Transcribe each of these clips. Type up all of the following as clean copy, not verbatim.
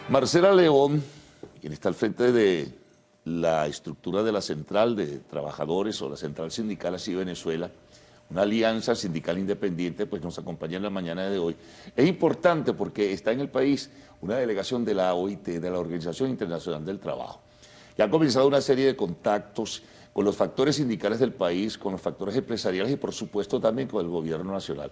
Marcela León, quien está al frente de la estructura de la Central de Trabajadores o la Central Sindical así Venezuela, una alianza sindical independiente, pues nos acompaña en la mañana de hoy. Es importante porque está en el país una delegación de la OIT, de la Organización Internacional del Trabajo, que ha comenzado una serie de contactos con los factores sindicales del país, con los factores empresariales y por supuesto también con el gobierno nacional.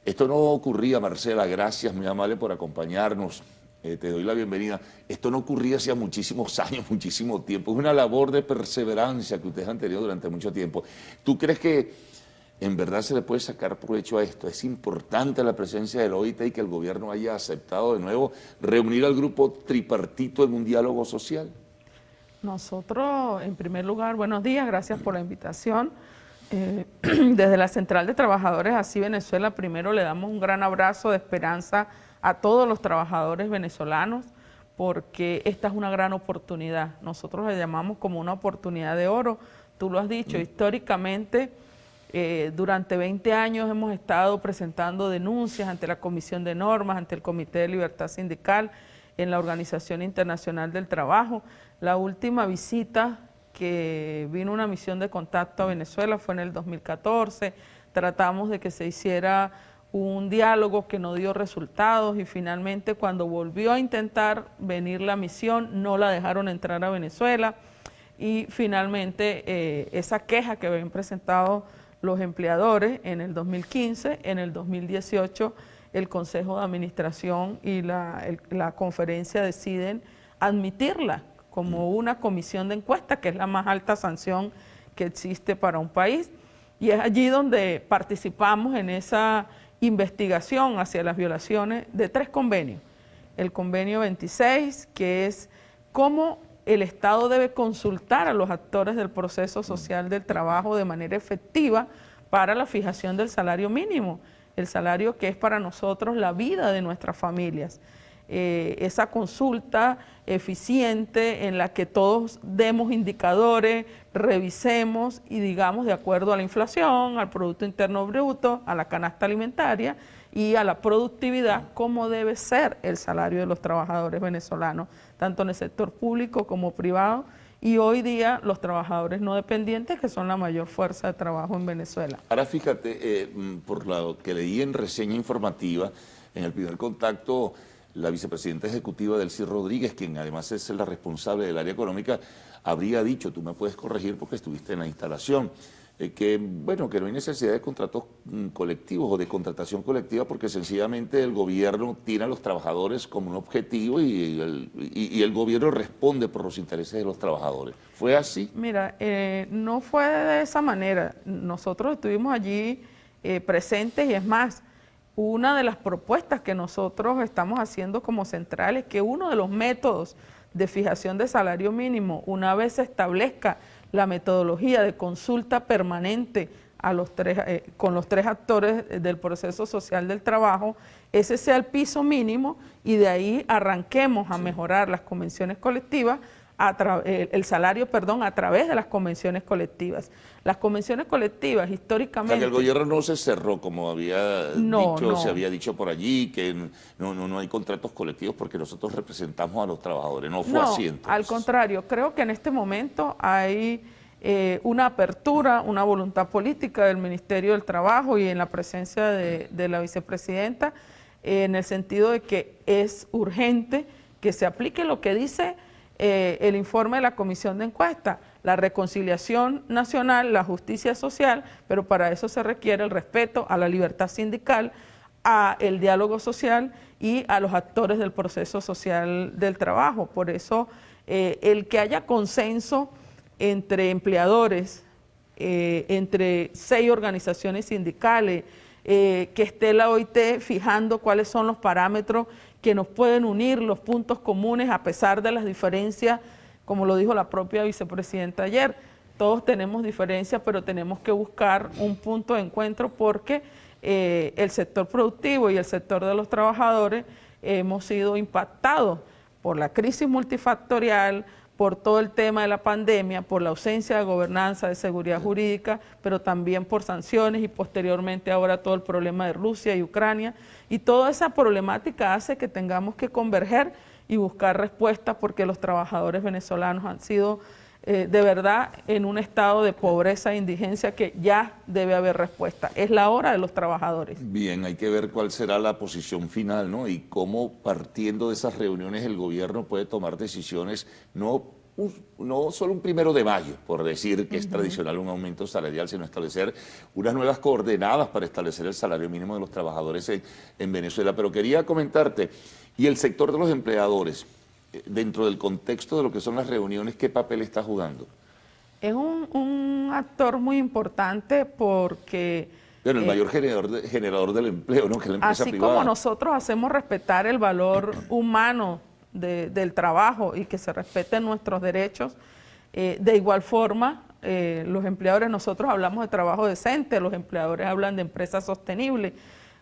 Esto no ocurría, Marcela, gracias, muy amable por acompañarnos. Te doy la bienvenida. Esto no ocurría hacía muchísimos años, muchísimo tiempo. Es una labor de perseverancia que ustedes han tenido durante mucho tiempo. ¿Tú crees que en verdad se le puede sacar provecho a esto? ¿Es importante la presencia del OIT y que el gobierno haya aceptado de nuevo reunir al grupo tripartito en un diálogo social? Nosotros, en primer lugar, buenos días, gracias por la invitación. Desde la Central de Trabajadores así Venezuela, primero le damos un gran abrazo de esperanza a todos los trabajadores venezolanos, porque esta es una gran oportunidad. Nosotros la llamamos como una oportunidad de oro. Tú lo has dicho, históricamente, durante 20 años hemos estado presentando denuncias ante la Comisión de Normas, ante el Comité de Libertad Sindical, en la Organización Internacional del Trabajo. La última visita que vino una misión de contacto a Venezuela fue en el 2014, tratamos de que se hiciera un diálogo que no dio resultados y finalmente cuando volvió a intentar venir la misión no la dejaron entrar a Venezuela y finalmente esa queja que habían presentado los empleadores en el 2015, en el 2018 el Consejo de Administración y la conferencia deciden admitirla como una comisión de encuesta, que es la más alta sanción que existe para un país. Y es allí donde participamos en esa investigación hacia las violaciones de 3 convenios. El convenio 26, que es cómo el Estado debe consultar a los actores del proceso social del trabajo de manera efectiva para la fijación del salario mínimo, el salario que es para nosotros la vida de nuestras familias. Esa consulta eficiente en la que todos demos indicadores, revisemos y digamos de acuerdo a la inflación, al Producto Interno Bruto, a la canasta alimentaria y a la productividad, cómo debe ser el salario de los trabajadores venezolanos, tanto en el sector público como privado, y hoy día los trabajadores no dependientes, que son la mayor fuerza de trabajo en Venezuela. Ahora fíjate, por lo que leí en reseña informativa, en el primer contacto, la vicepresidenta ejecutiva Delcy Rodríguez, quien además es la responsable del área económica, habría dicho, tú me puedes corregir porque estuviste en la instalación, que bueno, que no hay necesidad de contratos colectivos o de contratación colectiva porque sencillamente el gobierno tiene a los trabajadores como un objetivo y el gobierno responde por los intereses de los trabajadores. ¿Fue así? Mira, no fue de esa manera. Nosotros estuvimos allí presentes y es más, una de las propuestas que nosotros estamos haciendo como central es que uno de los métodos de fijación de salario mínimo, una vez se establezca la metodología de consulta permanente a con los 3 actores del proceso social del trabajo, ese sea el piso mínimo y de ahí arranquemos a mejorar las convenciones colectivas, el salario, a través de las convenciones colectivas. Las convenciones colectivas históricamente... O sea, que el gobierno no se cerró, como había dicho, se había dicho por allí, que no hay contratos colectivos porque nosotros representamos a los trabajadores. No fue así entonces. Al contrario, creo que en este momento hay una apertura, una voluntad política del Ministerio del Trabajo y en la presencia de la vicepresidenta, en el sentido de que es urgente que se aplique lo que dice el informe de la Comisión de Encuesta, la reconciliación nacional, la justicia social, pero para eso se requiere el respeto a la libertad sindical, a el diálogo social y a los actores del proceso social del trabajo. Por eso el que haya consenso entre empleadores, entre 6 organizaciones sindicales, que esté la OIT fijando cuáles son los parámetros que nos pueden unir, los puntos comunes a pesar de las diferencias, como lo dijo la propia vicepresidenta ayer. Todos tenemos diferencias, pero tenemos que buscar un punto de encuentro porque el sector productivo y el sector de los trabajadores hemos sido impactados por la crisis multifactorial, por todo el tema de la pandemia, por la ausencia de gobernanza, de seguridad jurídica, pero también por sanciones y posteriormente ahora todo el problema de Rusia y Ucrania. Y toda esa problemática hace que tengamos que converger y buscar respuestas porque los trabajadores venezolanos han sido de verdad en un estado de pobreza e indigencia que ya debe haber respuesta. Es la hora de los trabajadores. Bien, hay que ver cuál será la posición final, ¿no? Y cómo partiendo de esas reuniones el gobierno puede tomar decisiones, no solo un 1 de mayo, por decir que es tradicional un aumento salarial, sino establecer unas nuevas coordenadas para establecer el salario mínimo de los trabajadores en Venezuela. Pero quería comentarte, y el sector de los empleadores, dentro del contexto de lo que son las reuniones, ¿qué papel está jugando? Es un actor muy importante porque... Bueno, el mayor generador del empleo, ¿no? Que es la empresa así privada. como nosotros hacemos respetar el valor humano del trabajo y que se respeten nuestros derechos, de igual forma, los empleadores, nosotros hablamos de trabajo decente, los empleadores hablan de empresa sostenible.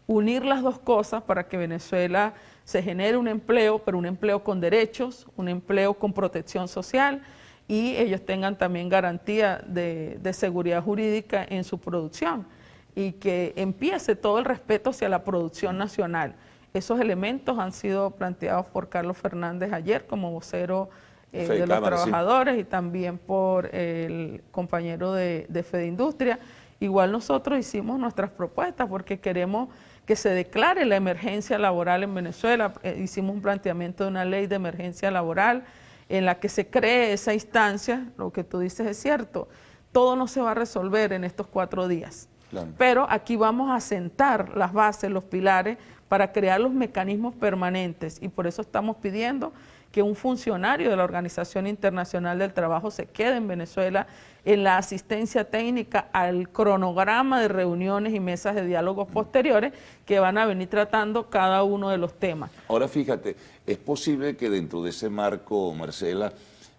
Unir las dos cosas para que Venezuela se genere un empleo, pero un empleo con derechos, un empleo con protección social y ellos tengan también garantía de seguridad jurídica en su producción y que empiece todo el respeto hacia la producción nacional. Esos elementos han sido planteados por Carlos Fernández ayer como vocero de los trabajadores, sí, y también por el compañero de Fede Industria. Igual nosotros hicimos nuestras propuestas porque queremos que se declare la emergencia laboral en Venezuela. Hicimos un planteamiento de una ley de emergencia laboral en la que se cree esa instancia. Lo que tú dices es cierto, todo no se va a resolver en estos 4 días. Claro. Pero aquí vamos a sentar las bases, los pilares, para crear los mecanismos permanentes y por eso estamos pidiendo que un funcionario de la Organización Internacional del Trabajo se quede en Venezuela en la asistencia técnica al cronograma de reuniones y mesas de diálogos posteriores que van a venir tratando cada uno de los temas. Ahora fíjate, es posible que dentro de ese marco, Marcela,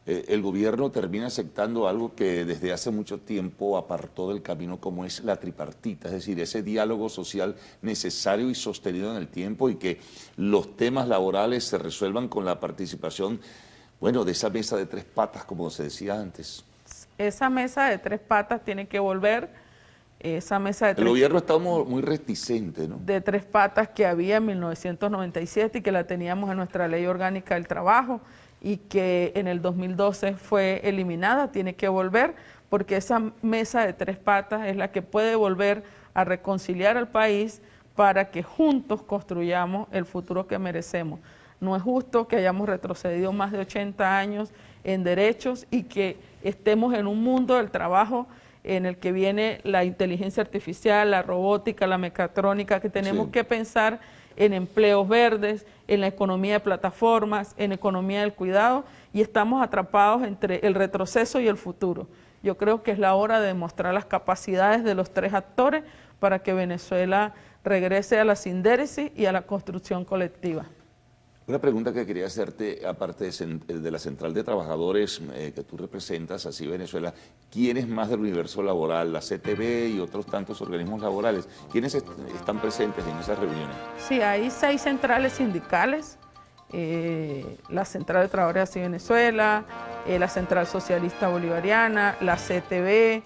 el gobierno termine aceptando algo que desde hace mucho tiempo apartó del camino, como es la tripartita, es decir, ese diálogo social necesario y sostenido en el tiempo y que los temas laborales se resuelvan con la participación, bueno, de esa mesa de 3 patas, como se decía antes. Esa mesa de 3 patas tiene que volver, esa mesa de 3 El gobierno está muy reticente, ¿no? De 3 patas que había en 1997 y que la teníamos en nuestra Ley Orgánica del Trabajo, y que en el 2012 fue eliminada, tiene que volver, porque esa mesa de 3 patas es la que puede volver a reconciliar al país para que juntos construyamos el futuro que merecemos. No es justo que hayamos retrocedido más de 80 años en derechos y que estemos en un mundo del trabajo en el que viene la inteligencia artificial, la robótica, la mecatrónica, que tenemos que pensar en empleos verdes, en la economía de plataformas, en economía del cuidado, y estamos atrapados entre el retroceso y el futuro. Yo creo que es la hora de demostrar las capacidades de los 3 actores para que Venezuela regrese a la sindéresis y a la construcción colectiva. Una pregunta que quería hacerte, aparte de la Central de Trabajadores que tú representas, así Venezuela, ¿quiénes más del universo laboral, la CTV y otros tantos organismos laborales, quiénes están presentes en esas reuniones? Sí, hay 6 centrales sindicales, la Central de Trabajadores así Venezuela, la Central Socialista Bolivariana, la CTV,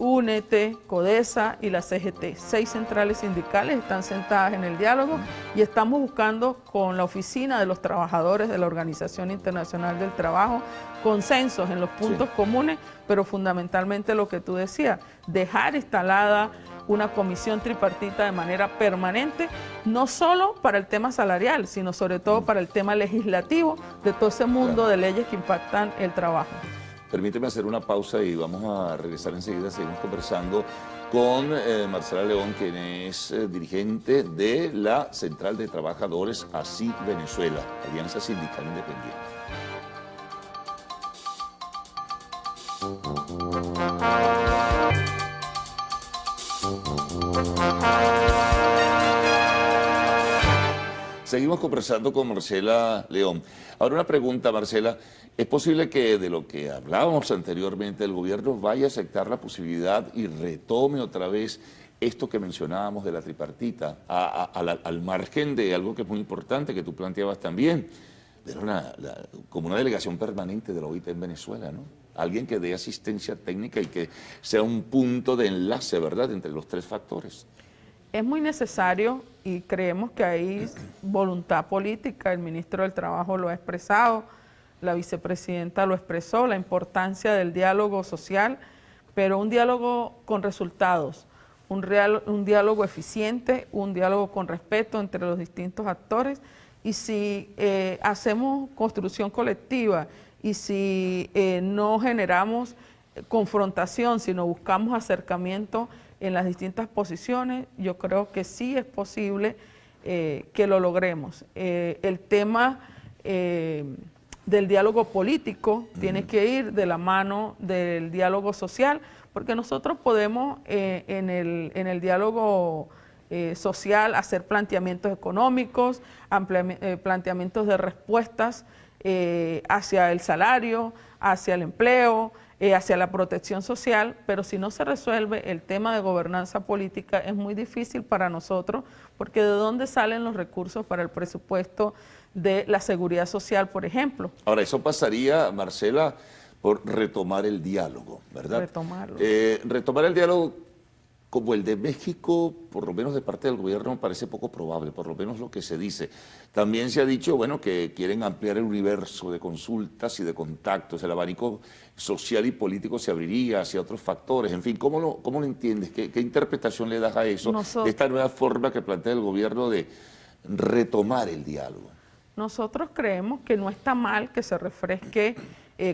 Únete, CODESA y la CGT. 6 centrales sindicales están sentadas en el diálogo y estamos buscando con la Oficina de los Trabajadores de la Organización Internacional del Trabajo consensos en los puntos comunes, pero fundamentalmente lo que tú decías, dejar instalada una comisión tripartita de manera permanente, no solo para el tema salarial, sino sobre todo para el tema legislativo de todo ese mundo de leyes que impactan el trabajo. Permíteme hacer una pausa y vamos a regresar enseguida. Seguimos conversando con Marcela León, quien es dirigente de la Central de Trabajadores Así Venezuela, Alianza Sindical Independiente. Seguimos conversando con Marcela León. Ahora una pregunta, Marcela. ¿Es posible que de lo que hablábamos anteriormente el gobierno vaya a aceptar la posibilidad y retome otra vez esto que mencionábamos de la tripartita, al margen de algo que es muy importante, que tú planteabas también, pero como una delegación permanente de la OIT en Venezuela, ¿no? Alguien que dé asistencia técnica y que sea un punto de enlace, ¿verdad?, entre los tres factores. Es muy necesario y creemos que hay voluntad política, el ministro del Trabajo lo ha expresado, la vicepresidenta lo expresó, la importancia del diálogo social, pero un diálogo con resultados, un diálogo eficiente, un diálogo con respeto entre los distintos actores, y si hacemos construcción colectiva y si no generamos confrontación, sino buscamos acercamiento en las distintas posiciones, yo creo que sí es posible que lo logremos. El tema del diálogo político tiene que ir de la mano del diálogo social, porque nosotros podemos en el diálogo social hacer planteamientos económicos, planteamientos de respuestas hacia el salario, hacia el empleo, hacia la protección social, pero si no se resuelve el tema de gobernanza política es muy difícil para nosotros, porque ¿de dónde salen los recursos para el presupuesto de la seguridad social, por ejemplo? Ahora, eso pasaría, Marcela, por retomar el diálogo, ¿verdad? Retomarlo. Retomar el diálogo como el de México, por lo menos de parte del gobierno, me parece poco probable, por lo menos lo que se dice. También se ha dicho, bueno, que quieren ampliar el universo de consultas y de contactos, el abanico social y político se abriría hacia otros factores, en fin, ¿cómo lo entiendes? ¿Qué interpretación le das a eso, de esta nueva forma que plantea el gobierno de retomar el diálogo? Nosotros creemos que no está mal que se refresque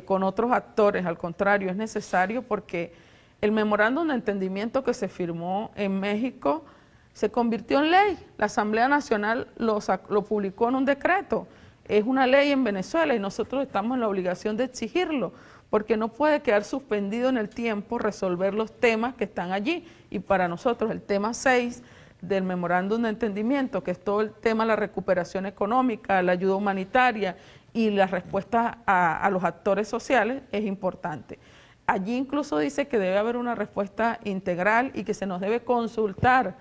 con otros actores, al contrario, es necesario porque el memorándum de entendimiento que se firmó en México se convirtió en ley. La Asamblea Nacional lo publicó en un decreto. Es una ley en Venezuela y nosotros estamos en la obligación de exigirlo, porque no puede quedar suspendido en el tiempo resolver los temas que están allí. Y para nosotros el tema 6 del memorándum de entendimiento, que es todo el tema de la recuperación económica, la ayuda humanitaria y la respuesta a los actores sociales, es importante. Allí incluso dice que debe haber una respuesta integral y que se nos debe consultar.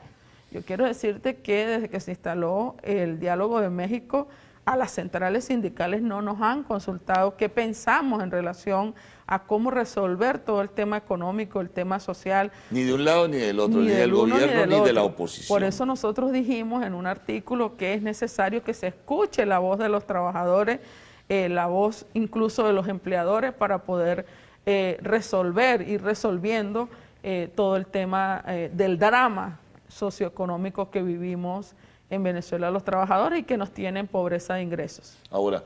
Yo quiero decirte que desde que se instaló el diálogo de México, a las centrales sindicales no nos han consultado qué pensamos en relación a cómo resolver todo el tema económico, el tema social. Ni de un lado ni del otro, ni del gobierno ni de la oposición. Por eso nosotros dijimos en un artículo que es necesario que se escuche la voz de los trabajadores, la voz incluso de los empleadores para poder resolver y resolviendo todo el tema del drama socioeconómico que vivimos en Venezuela los trabajadores y que nos tienen pobreza de ingresos. Ahora,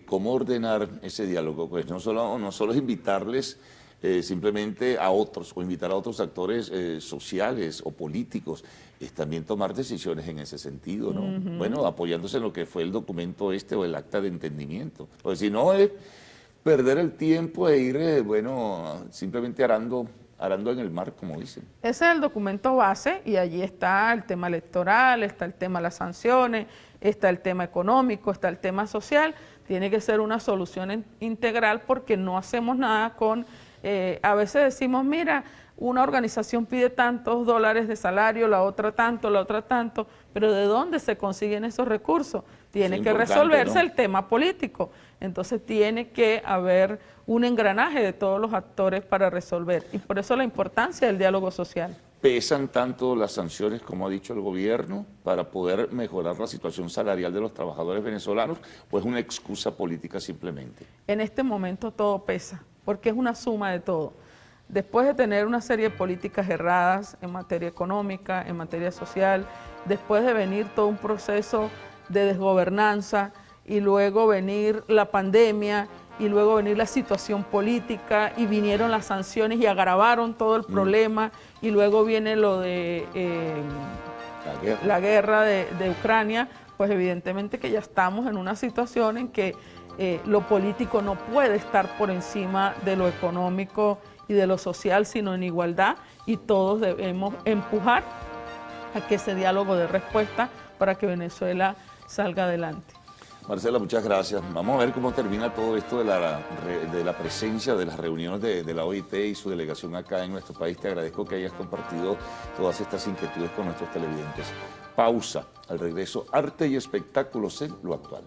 ¿cómo ordenar ese diálogo? Pues no solo es invitarles simplemente a otros o invitar a otros actores sociales o políticos, es también tomar decisiones en ese sentido, ¿no? Bueno, apoyándose en lo que fue el documento o el acta de entendimiento. Porque si no es perder el tiempo e ir, bueno, simplemente arando en el mar, como dicen. Ese es el documento base y allí está el tema electoral, está el tema de las sanciones, está el tema económico, está el tema social. Tiene que ser una solución integral porque no hacemos nada con... a veces decimos, mira, una organización pide tantos dólares de salario, la otra tanto, pero ¿de dónde se consiguen esos recursos? Tiene que resolverse, ¿no?, el tema político. Entonces tiene que haber un engranaje de todos los actores para resolver. Y por eso la importancia del diálogo social. ¿Pesan tanto las sanciones, como ha dicho el gobierno, para poder mejorar la situación salarial de los trabajadores venezolanos, o es una excusa política simplemente? En este momento todo pesa, porque es una suma de todo. Después de tener una serie de políticas erradas en materia económica, en materia social, después de venir todo un proceso de desgobernanza y luego venir la pandemia y luego venir la situación política y vinieron las sanciones y agravaron todo el problema y luego viene lo de la guerra de Ucrania, pues evidentemente que ya estamos en una situación en que lo político no puede estar por encima de lo económico y de lo social, sino en igualdad, y todos debemos empujar a que ese diálogo dé respuesta para que Venezuela salga adelante. Marcela, muchas gracias. Vamos a ver cómo termina todo esto de la presencia de las reuniones de la OIT y su delegación acá en nuestro país. Te agradezco que hayas compartido todas estas inquietudes con nuestros televidentes. Pausa. Al regreso, arte y espectáculos en lo actual.